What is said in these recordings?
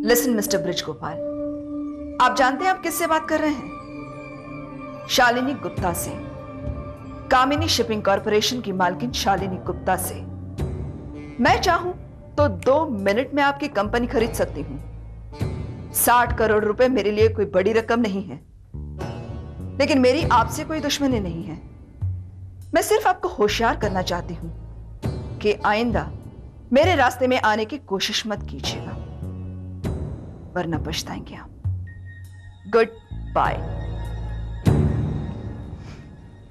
Listen mister bridge Gopal, आप जानते हैं आप किससे बात कर रहे हैं? शालिनी गुप्ता से, कामिनी शिपिंग कॉरपोरेशन की मालकिन शालिनी गुप्ता से। मैं चाहूं तो 2 मिनट में आपकी कंपनी खरीद सकती हूं। 60 करोड़ रुपए मेरे लिए कोई बड़ी रकम नहीं है, लेकिन मेरी आपसे कोई दुश्मनी नहीं है। मैं सिर्फ आपको होशियार करना चाहती हूं कि आइंदा मेरे रास्ते में आने की कोशिश मत कीजिएगा, वरना पछताएंगे आप। Good bye.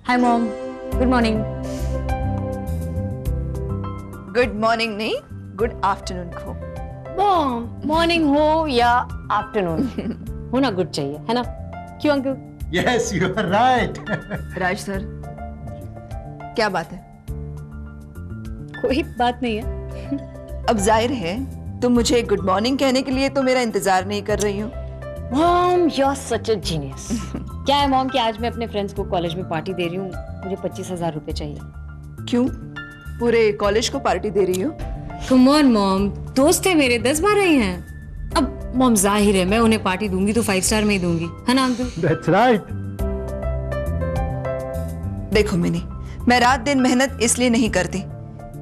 Hi mom, good morning. Good morning नहीं, गुड आफ्टरनून को। मॉम, मॉर्निंग हो या आफ्टरनून होना गुड चाहिए, है ना? क्यों uncle? Yes, you are right. Raj sir, क्या बात है? कोई बात नहीं है। अब जाहिर है तुम मुझे गुड मॉर्निंग कहने के लिए तो मेरा इंतजार नहीं कर रही हो। Mom, you are such a genius. क्या है मॉम कि आज मैं अपने फ्रेंड्स को कॉलेज में पार्टी दे रही हूँ, मुझे 25,000 रुपए चाहिए। क्यों? पूरे कॉलेज को पार्टी दे रही हो? कम ऑन मॉम, दोस्त है मेरे, 10-12 ही हैं। अब मॉम जाहिर है मैं उन्हें पार्टी दूंगी तो 5 स्टार में ही दूंगी, है ना अंकल? That's right. देखो मिनी, मैं रात दिन मेहनत इसलिए नहीं करती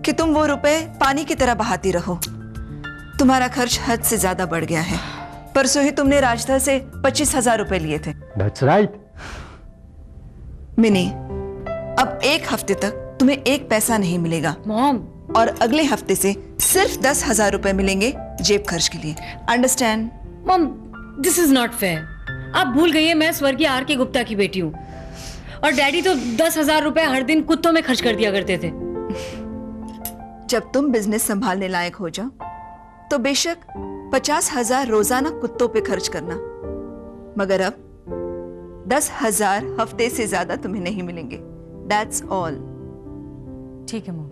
कि तुम वो रुपए पानी की तरह बहाती रहो। तुम्हारा खर्च हद से ज्यादा बढ़ गया है। परसों ही तुमने राजदा से 25,000 रुपए लिए थे। That's right. मिनी, अब 1 हफ्ते तक तुम्हें 1 पैसा नहीं मिलेगा मॉम, और अगले हफ्ते से सिर्फ 10,000 रुपए मिलेंगे जेब खर्च के लिए। Understand? Mom, this is not fair. आप भूल गई है मैं स्वर्गीय आर के गुप्ता की बेटी हूँ, और डैडी तो 10,000 रुपए हर दिन कुत्तों में खर्च कर दिया करते थे। जब तुम बिजनेस संभालने लायक हो जाओ तो बेशक 50,000 रोजाना कुत्तों पे खर्च करना, मगर अब 10,000 हफ्ते से ज्यादा तुम्हें नहीं मिलेंगे। That's all. ठीक है मॉम।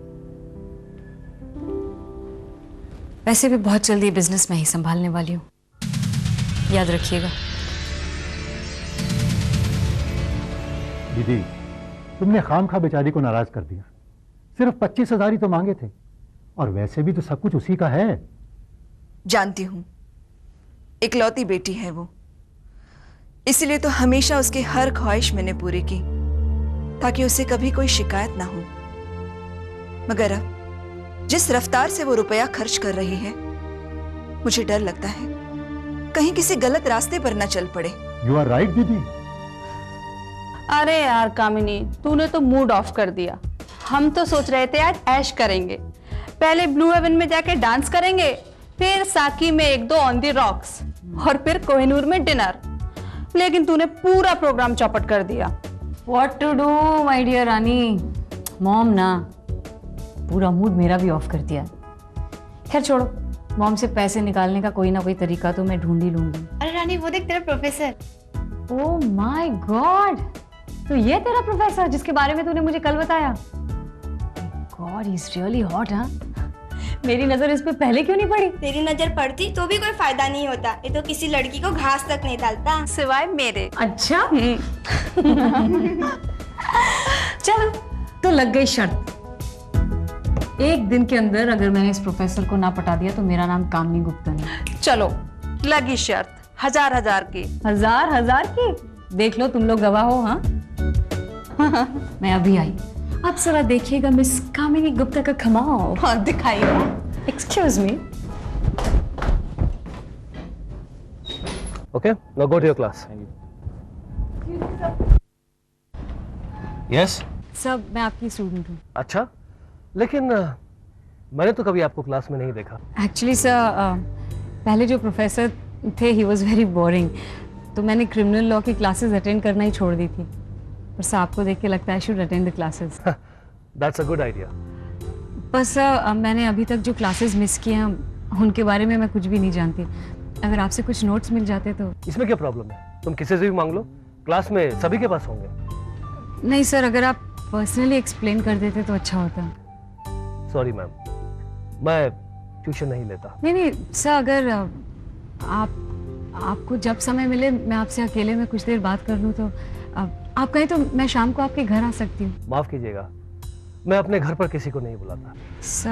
वैसे भी बहुत जल्दी बिजनेस में ही संभालने वाली हूँ, याद रखिएगा। दीदी, तुमने खामखा बेचारी को नाराज कर दिया। सिर्फ 25,000 ही तो मांगे थे, और वैसे भी तो सब कुछ उसी का है। जानती हूं, इकलौती बेटी है वो, इसलिए तो हमेशा उसकी हर ख्वाहिश मैंने पूरी की ताकि उसे कभी कोई शिकायत ना हो। मगर अब जिस रफ्तार से वो रुपया खर्च कर रही है, मुझे डर लगता है कहीं किसी गलत रास्ते पर ना चल पड़े। यू आर राइट दीदी। अरे यार कामिनी, तूने तो मूड ऑफ कर दिया। हम तो सोच रहे थे आज ऐश करेंगे। पहले ब्लू हेवन में जाके डांस करेंगे, फिर साकी में 1-2 ऑन दी रॉक्स, और फिर कोहिनूर में डिनर। लेकिन तूने पूरा प्रोग्राम चौपट कर दिया। What to do, my dear Rani? Mom ना पूरा मूड मेरा भी ऑफ कर दिया। खैर छोड़ो, मॉम से पैसे निकालने का कोई ना कोई तरीका तो मैं ढूंढ ही लूंगी। अरे रानी, वो देख तेरा प्रोफेसर। ओह माय गॉड, तो ये तेरा प्रोफेसर जिसके बारे में तूने मुझे कल बताया? God, he is really hot. हाँ, मेरी नजर इस पे पहले क्यों नहीं पड़ी? तेरी नजर पड़ती तो भी कोई फायदा नहीं होता। ये तो किसी लड़की को घास तक नहीं डालता, सिवाय मेरे। अच्छा। चलो, तो लग गई शर्त। 1 दिन के अंदर अगर मैंने इस प्रोफेसर को ना पटा दिया तो मेरा नाम कामिनी गुप्ता नहीं। चलो, लगी शर्त 1000 की। 1000 की? देख लो, तुम लोग गवाह हो। हाँ। मैं अभी आई, अब जरा देखिएगा मिस कामिनी गुप्ता का कमाल। हाँ, दिखाइए। Excuse me. Okay, now go to your class. Yes? Sir, मैं आपकी स्टूडेंट हूँ। अच्छा, लेकिन मैंने तो कभी आपको क्लास में नहीं देखा। एक्चुअली सर, पहले जो प्रोफेसर थे ही वॉज वेरी बोरिंग, तो मैंने क्रिमिनल लॉ की क्लासेस अटेंड करना ही छोड़ दी थी। पर सर, आपको देख के लगता है I should attend the classes. That's a good idea. बस सर, मैंने अभी तक जो क्लासेस मिस किए हैं उनके बारे में मैं कुछ भी नहीं जानती। अगर आपसे कुछ नोट्स मिल जाते तो। इसमें क्या प्रॉब्लम है? तुम किसी से भी मांग लो, क्लास में सभी के पास होंगे। नहीं सर, अगर आप पर्सनली एक्सप्लेन कर देते तो अच्छा होता। सॉरी मैम, मैं ट्यूशन नहीं लेता। नहीं सर, अगर आपको जब समय मिले मैं आपसे अकेले में कुछ देर बात कर लूँ तो आप कहें तो मैं शाम को आपके घर आ सकती हूँ। माफ कीजिएगा, मैं अपने घर पर किसी को नहीं बुलाता। सर,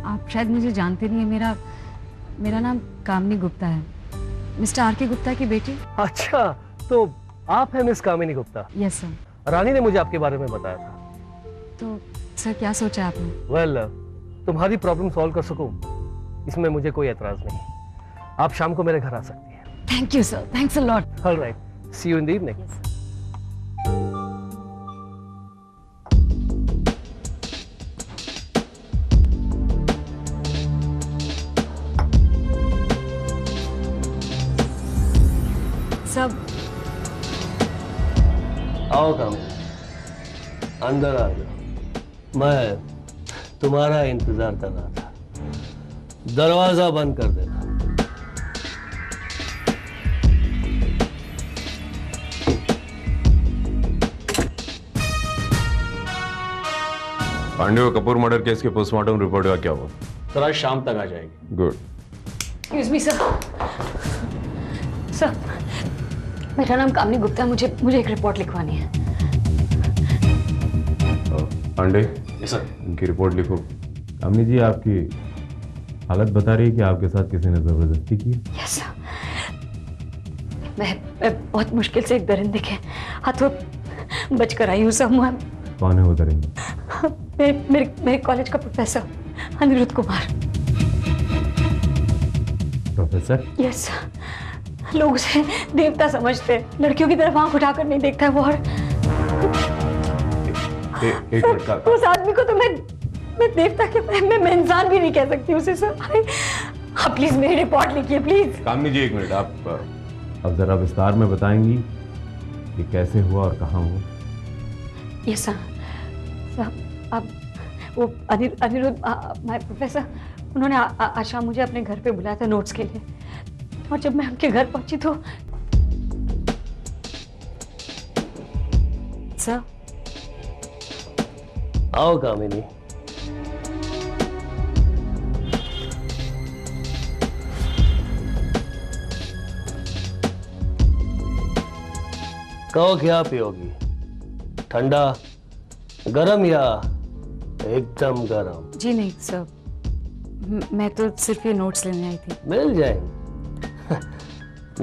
आप शायद मुझे जानते नहीं है, मेरा नाम कामिनी गुप्ता है, मिस्टर आर के गुप्ता की बेटी। अच्छा, तो आप हैं miss Kamini Gupta. Yes sir. Rani ने मुझे आपके बारे में बताया था। तो सर क्या सोचा आपने? वेल, तुम्हारी प्रॉब्लम सॉल्व कर सकूं इसमें मुझे कोई एतराज नहीं। आप शाम को मेरे घर आ सकती हैं। Thank you sir, thanks a lot. Alright, see you in the evening. सब आओ कामिनी, अंदर आ जाओ। मैं तुम्हारा इंतजार कर रहा था। दरवाजा बंद कर देना। पांडे और कपूर मर्डर केस के पोस्टमार्टम रिपोर्ट का क्या हुआ? सर आज शाम तक आ जाएगी। Good. Excuse me sir. Sir, मेरा नाम कामिनी गुप्ता है, मुझे एक रिपोर्ट लिखवानी है। Pandey, yes sir. इनकी रिपोर्ट लिखो। कामिनी जी, आपकी हालत बता रही है कि आपके साथ किसी ने जबरदस्ती की। Yes sir. मैं बहुत मुश्किल से एक दरिंदे के हाथों बचकर आई हूँ सर। कौन है वो दरिंदा? मेरे कॉलेज का professor Anirudh Kumar. Professor? Yes, लोग उसे देवता समझते हैं, लड़कियों की तरफ आंख उठाकर नहीं देखता है वो। और एक मिनट का। उस आदमी को तो मैं देवता के मैं इंसान भी नहीं कह सकती उसे सर। आप प्लीज मेरी रिपोर्ट लिखिए प्लीज। कामिनी जी, एक मिनट। आप अब जरा विस्तार में बताएंगी कि कैसे हुआ और कहाँ हुआ? Yes sir. अब वो अनिरुद्ध माय प्रोफेसर, उन्होंने आज शाम मुझे अपने घर पे बुलाया था नोट्स के लिए। और जब मैं उनके घर पहुंची तो सर। आओ कामिनी। कहो क्या पियोगी? ठंडा, गरम या एकदम गरम? जी नहीं सर, मैं तो सिर्फ ये नोट्स लेने आई थी। मिल जाएंगे।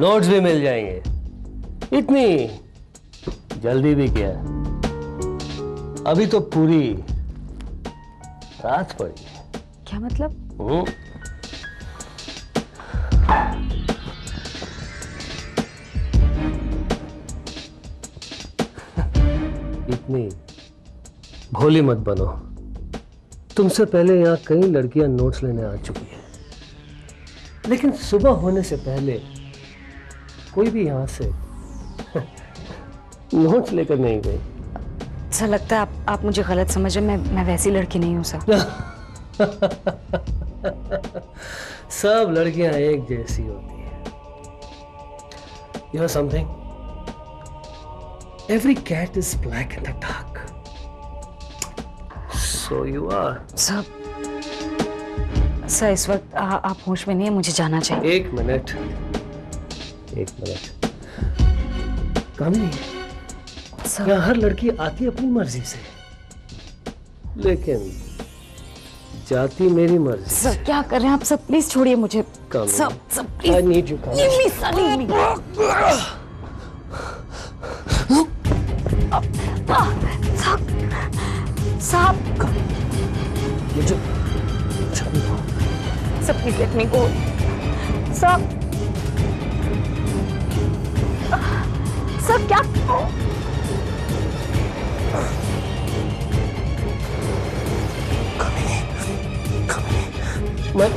नोट्स भी मिल जाएंगे। इतनी जल्दी भी क्या है? अभी तो पूरी रात पड़ी है। क्या मतलब? इतनी भोली मत बनो। तुमसे पहले यहाँ कई लड़कियां नोट्स लेने आ चुकी हैं, लेकिन सुबह होने से पहले कोई भी यहाँ से नोट्स लेकर नहीं गई। सर लगता है आप मुझे गलत समझे। मैं वैसी लड़की नहीं हूँ सर। सब लड़कियां एक जैसी होती हैं। You know something? Every cat is black in the dark. So you are. Sir इस वक्त आप होश में नहीं है, मुझे जाना चाहिए। एक मिनट। कामिनी, सर यहाँ हर लड़की आती है अपनी मर्जी से, लेकिन जाती मेरी मर्जी से। सर क्या कर रहे हैं आप? सब प्लीज छोड़िए मुझे। कामिनी, सब please. I need you, Kaminee. Leave me, sir, leave me. साहब, मुझे sir please let me go. Sir क्या? मैं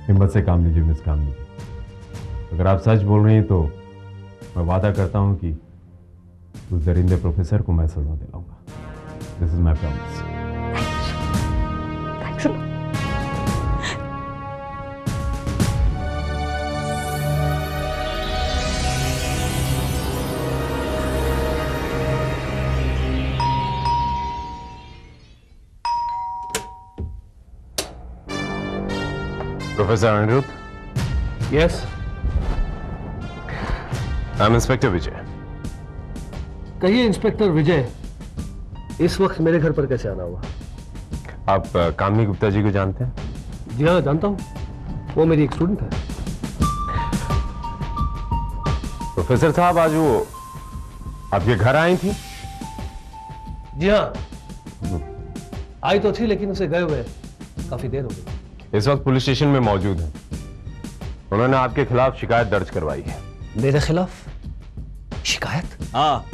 हिम्मत से काम लीजिए मिस कामिनी जी। अगर आप सच बोल रही हैं तो मैं वादा करता हूं कि उस दरिंदे प्रोफेसर को मैं सजा दिलाऊंगा। This is my promise. Thanks a lot. Professor Anirudh? Yes. I'm Inspector Vijay. कहिए इंस्पेक्टर विजय, इस वक्त मेरे घर पर कैसे आना हुआ? आप कामिनी गुप्ता जी को जानते हैं? जी हाँ, जानता हूँ, वो मेरी एक स्टूडेंट है। प्रोफेसर साहब, आज वो आपके घर आई थी? जी हाँ, आई तो थी, लेकिन उसे गए हुए काफी देर हो गई। इस वक्त पुलिस स्टेशन में मौजूद है। उन्होंने आपके खिलाफ शिकायत दर्ज करवाई है। मेरे खिलाफ शिकायत? हाँ,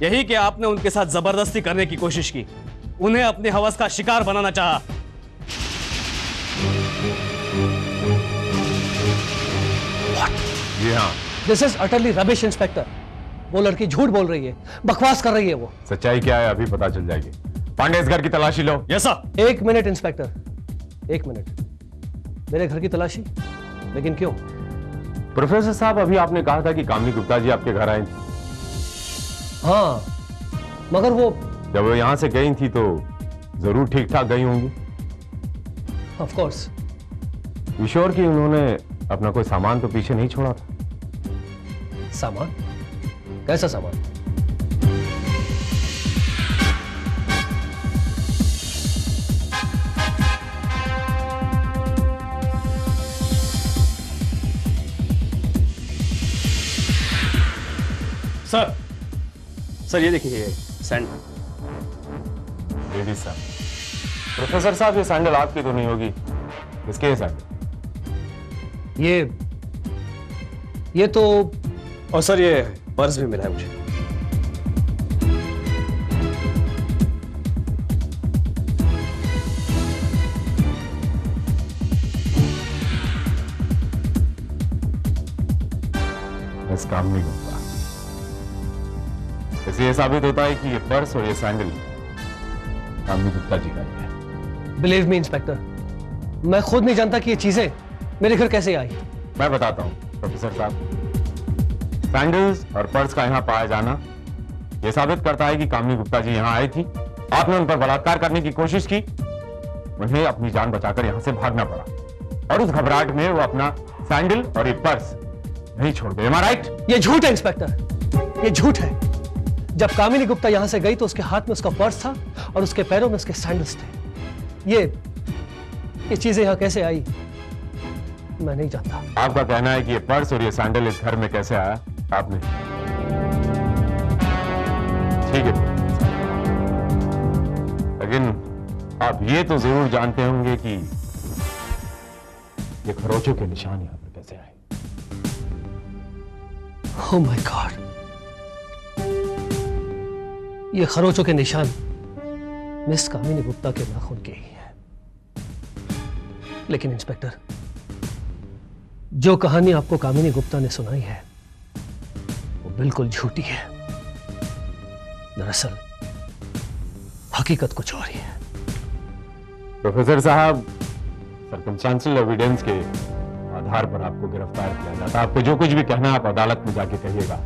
यही कि आपने उनके साथ जबरदस्ती करने की कोशिश की, उन्हें अपने हवस का शिकार बनाना चाहा। जी हाँ। This is utterly rubbish inspector. वो लड़की झूठ बोल रही है, बकवास कर रही है वो। सच्चाई क्या है अभी पता चल जाएगी। पांडे, इस घर की तलाशी लो। Yes sir. एक मिनट इंस्पेक्टर, एक मिनट। मेरे घर की तलाशी? लेकिन क्यों? प्रोफेसर साहब, अभी आपने कहा था कि कामिनी गुप्ता जी आपके घर आई थी। हाँ, मगर वो जब वो यहां से गई थी तो जरूर ठीक ठाक गई होंगी। Of course. ईश्वर की उन्होंने अपना कोई सामान तो पीछे नहीं छोड़ा था? सामान? कैसा सामान? सर ये देखिए, सैंडल। लेडीज साहब। प्रोफेसर साहब, ये सैंडल आपकी तो नहीं होगी, किसके है सैंडल? ये तो, और सर ये पर्स भी मिला है मुझे। इस काम नहीं होता। इससे ये साबित होता है कि ये पर्स और ये सैंडल कामिनी गुप्ता जी का ही है। बिलीव मी इंस्पेक्टर, मैं खुद नहीं जानता कि ये चीजें मेरे घर कैसे आई। मैं बताता हूं प्रोफेसर साहब। सैंडल्स और पर्स का यहां पाया जाना यह साबित करता है कि कामिनी गुप्ता जी यहां आई थी, आपने उन पर बलात्कार करने की कोशिश की, उन्हें अपनी जान बचाकर यहां से भागना पड़ा और उस घबराहट में वो अपना सैंडल और ये पर्स नहीं छोड़ गए। Am I right? ये झूठ है इंस्पेक्टर, ये झूठ है। जब कामिनी गुप्ता यहां से गई तो उसके हाथ में उसका पर्स था और उसके पैरों में उसके सैंडल्स थे। ये चीजें यहां कैसे आई मैं नहीं जानता। आपका कहना है कि ये पर्स और ये सैंडल इस घर में कैसे आया? आपने ठीक है, लेकिन आप ये तो जरूर जानते होंगे कि ये खरोचों के निशान यहां पर कैसे आए। Oh my God! ये खरोचों के निशान मिस कामिनी गुप्ता के नाखून के ही हैं। लेकिन इंस्पेक्टर, जो कहानी आपको कामिनी गुप्ता ने सुनाई है वो बिल्कुल झूठी है। दरअसल हकीकत कुछ और ही है। प्रोफेसर साहब, सर्कमस्टेंशियल एविडेंस के आधार पर आपको गिरफ्तार किया जाता है। आपको जो कुछ भी कहना है आप अदालत में जाके कहिएगा।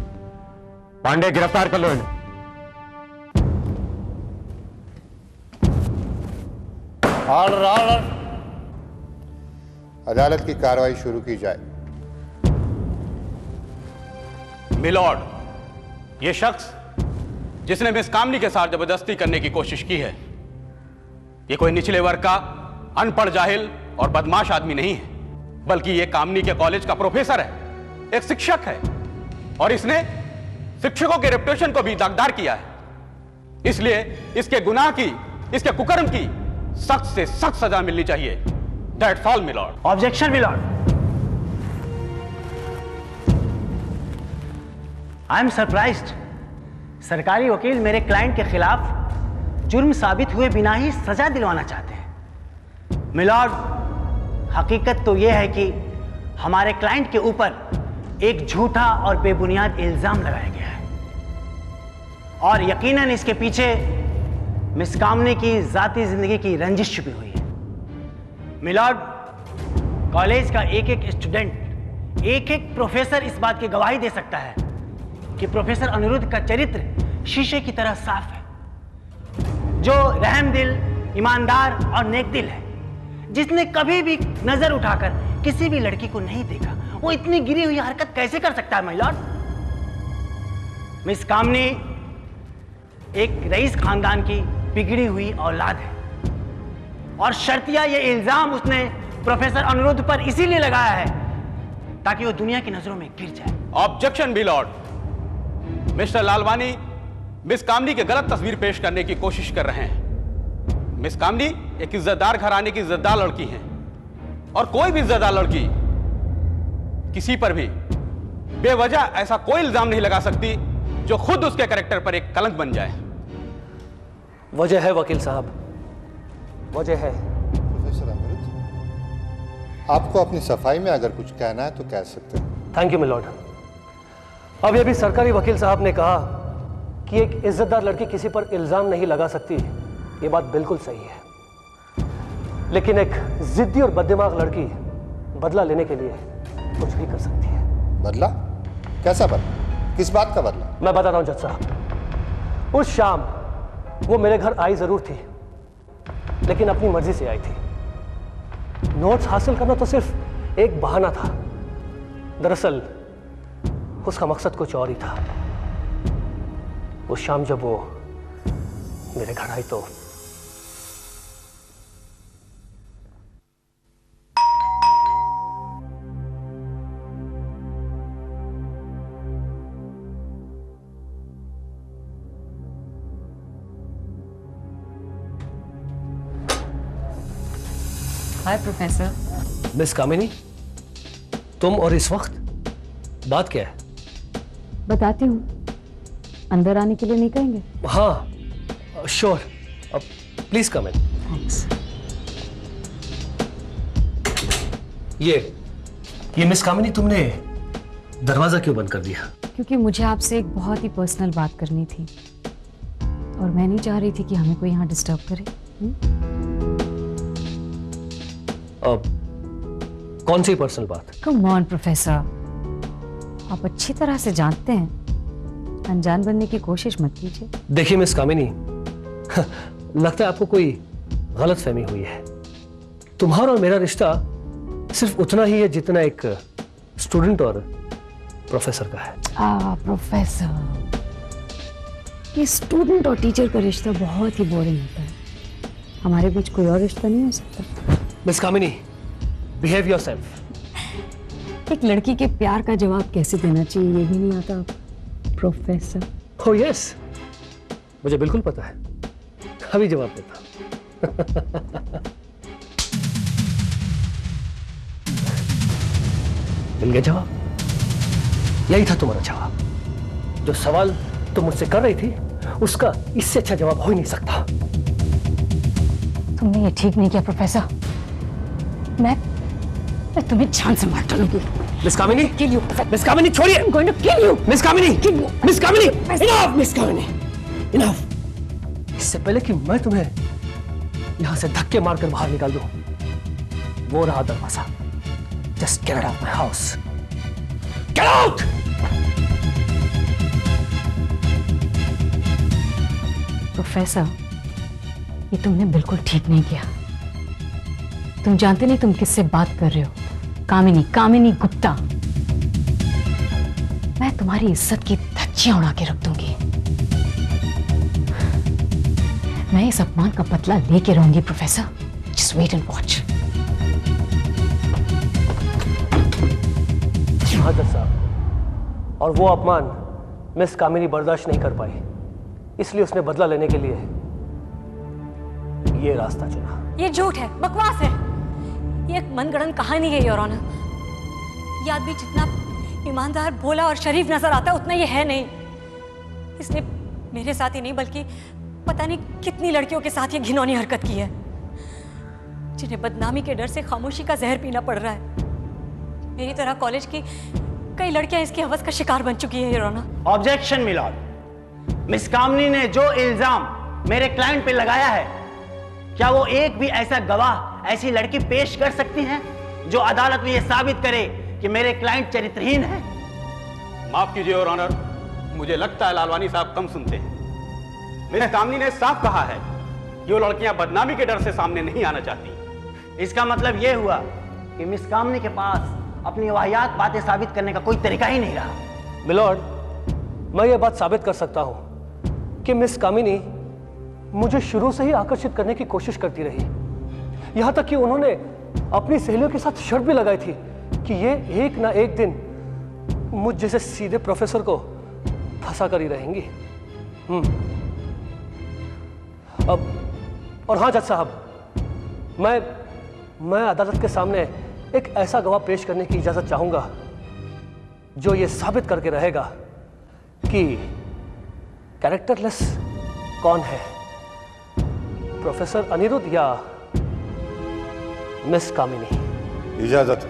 पांडे, गिरफ्तार कर लो इन्हें। Order, order. अदालत की कार्रवाई शुरू की जाए। मिलॉर्ड, ये शख्स जिसने मिस कामिनी के साथ जबरदस्ती करने की कोशिश की है, ये कोई निचले वर्ग का अनपढ़, जाहिल और बदमाश आदमी नहीं है, बल्कि ये कामिनी के कॉलेज का प्रोफेसर है, एक शिक्षक है, और इसने शिक्षकों के रेपुटेशन को भी दागदार किया है। इसलिए इसके गुनाह की, इसके कुकर्म की सख्त से सख्त सजा मिलनी चाहिए। That's all milord. Objection milord. I am surprised. सरकारी वकील मेरे क्लाइंट के खिलाफ जुर्म साबित हुए बिना ही सजा दिलवाना चाहते हैं। मिलॉर्ड, हकीकत तो यह है कि हमारे क्लाइंट के ऊपर एक झूठा और बेबुनियाद इल्जाम लगाया गया है और यकीनन इसके पीछे मिस कामिनी की जाती जिंदगी की रंजिश छुपी हुई है। मिलॉर्ड, कॉलेज का एक एक स्टूडेंट, एक एक प्रोफेसर इस बात की गवाही दे सकता है कि प्रोफेसर अनिरुद्ध का चरित्र शीशे की तरह साफ है, जो रहमदिल, ईमानदार और नेकदिल है, जिसने कभी भी नजर उठाकर किसी भी लड़की को नहीं देखा। वो इतनी गिरी हुई हरकत कैसे कर सकता है माय लॉर्ड? मिस कामिनी एक रईस खानदान की बिगड़ी हुई औलाद है, और शर्तिया ये इल्जाम उसने प्रोफेसर अनिरुद्ध पर इसीलिए लगाया है ताकि वो दुनिया की नजरों में गिर जाए। Objection milord, mister Lalwani miss Kamini की गलत तस्वीर पेश करने की कोशिश कर रहे हैं। मिस कामनी एक इज्जतदार घराने की इज्जतदार लड़की हैं, और कोई भी इज्जतदार लड़की किसी पर भी बेवजह ऐसा कोई इल्जाम नहीं लगा सकती जो खुद उसके कैरेक्टर पर एक कलंक बन जाए। वजह है वकील साहब, वजह है। प्रोफेसर अमृत, आपको अपनी सफाई में अगर कुछ कहना है तो कह सकते हैं। Thank you milord. अब ये भी सरकारी वकील साहब ने कहा कि एक इज्जतदार लड़की किसी पर इल्जाम नहीं लगा सकती, ये बात बिल्कुल सही है, लेकिन एक जिद्दी और बददिमाग लड़की बदला लेने के लिए कुछ भी कर सकती है। बदला? कैसा बदला? किस बात का बदला? मैं बताता हूं जज साहब। उस शाम वो मेरे घर आई जरूर थी, लेकिन अपनी मर्जी से आई थी। नोट्स हासिल करना तो सिर्फ एक बहाना था, दरअसल उसका मकसद कुछ और ही था। उस शाम जब वो मेरे घर आई तो हाय प्रोफेसर। मिस कामिनी, तुम और इस वक्त बात क्या है? बताती हूँ, अंदर आने के लिए नहीं कहेंगे? हाँ sure, please come in. Thanks. ये मिस कामिनी, तुमने दरवाजा क्यों बंद कर दिया? क्योंकि मुझे आपसे एक बहुत ही पर्सनल बात करनी थी, और मैं नहीं चाह रही थी कि हमें कोई यहाँ डिस्टर्ब करे। अब कौन सी पर्सनल बात? कम ऑन प्रोफेसर, आप अच्छी तरह से जानते हैं, अनजान बनने की कोशिश मत कीजिए। देखिए मिस कामिनी, लगता है आपको कोई गलतफहमी हुई है। तुम्हारा और मेरा रिश्ता सिर्फ उतना ही है जितना एक स्टूडेंट और प्रोफेसर का है। प्रोफेसर, ये स्टूडेंट और टीचर का रिश्ता बहुत ही बोरिंग होता है। हमारे बीच कोई और रिश्ता नहीं हो सकता। मिस कामिनी, बिहेव योरसेल्फ। एक लड़की के प्यार का जवाब कैसे देना चाहिए ये भी नहीं आता प्रोफेसर। ओह यस, मुझे बिल्कुल पता है, अभी जवाब देता। मिल गया जवाब? यही था तुम्हारा जवाब। जो सवाल तुम मुझसे कर रही थी उसका इससे अच्छा जवाब हो ही नहीं सकता। तुमने ये ठीक नहीं किया प्रोफेसर। मैं तुम्हें जान से मार डालूंगी। Miss Kamini, kill you. Miss Kamini छोड़िए। I'm going to kill you. Miss Kamini, Kill you. Miss Kamini, enough miss Kamini, enough. इससे पहले कि मैं तुम्हें यहां से धक्के मारकर बाहर निकाल दूं, वो रहा दरवाजा। Just get out of my house, get out. Professor, ये तुमने बिल्कुल ठीक नहीं किया। तुम जानते नहीं तुम किससे बात कर रहे हो। कामिनी गुप्ता। मैं तुम्हारी इज्जत की धज्जियां उड़ा के रख दूंगी। मैं इस अपमान का बदला लेके रहूंगी professor. Just wait and watch. हाँ जज साहब, और वो अपमान मिस कामिनी बर्दाश्त नहीं कर पाई, इसलिए उसने बदला लेने के लिए ये रास्ता चुना। ये झूठ है, बकवास है। ये एक मनगढ़ंत कहानी है योर ऑनर। ये आदमी जितना ईमानदार, भोला और शरीफ नजर आता है उतना ये है नहीं। इसने मेरे साथ ही नहीं बल्कि पता नहीं कितनी लड़कियों के साथ ये घिनौनी हरकत की है, जिन्हें बदनामी के डर से खामोशी का जहर पीना पड़ रहा है। मेरी तरह कॉलेज की कई लड़कियां इसकी हवस का शिकार बन चुकी है your honour. Objection milord, miss Kamini ने जो इल्जाम मेरे क्लाइंट पे लगाया है, क्या वो एक भी ऐसा गवाह, ऐसी लड़की पेश कर सकती हैं जो अदालत में यह साबित करे कि मेरे क्लाइंट चरित्रहीन है? माफ कीजिए योर ऑनर, मुझे लगता है लालवानी साहब कम सुनते हैं। मिस कामनी ने साफ कहा है कि वो लड़कियां बदनामी के डर से सामने नहीं आना चाहती। इसका मतलब यह हुआ कि मिस कामनी के पास अपनी वाहियात बातें साबित करने का कोई तरीका ही नहीं रहा। मिलॉर्ड, मैं ये बात साबित कर सकता हूं कि मिस कामिनी मुझे शुरू से ही आकर्षित करने की कोशिश करती रही। यहां तक कि उन्होंने अपनी सहेलियों के साथ शर्त भी लगाई थी कि ये एक ना एक दिन मुझ जैसे सीधे प्रोफेसर को फंसा कर ही रहेंगी। अब और हाँ जज साहब, मैं अदालत के सामने एक ऐसा गवाह पेश करने की इजाजत चाहूंगा जो ये साबित करके रहेगा कि कैरेक्टरलेस कौन है, प्रोफेसर अनिरुद्ध या मिस कामिनी। इजाजत।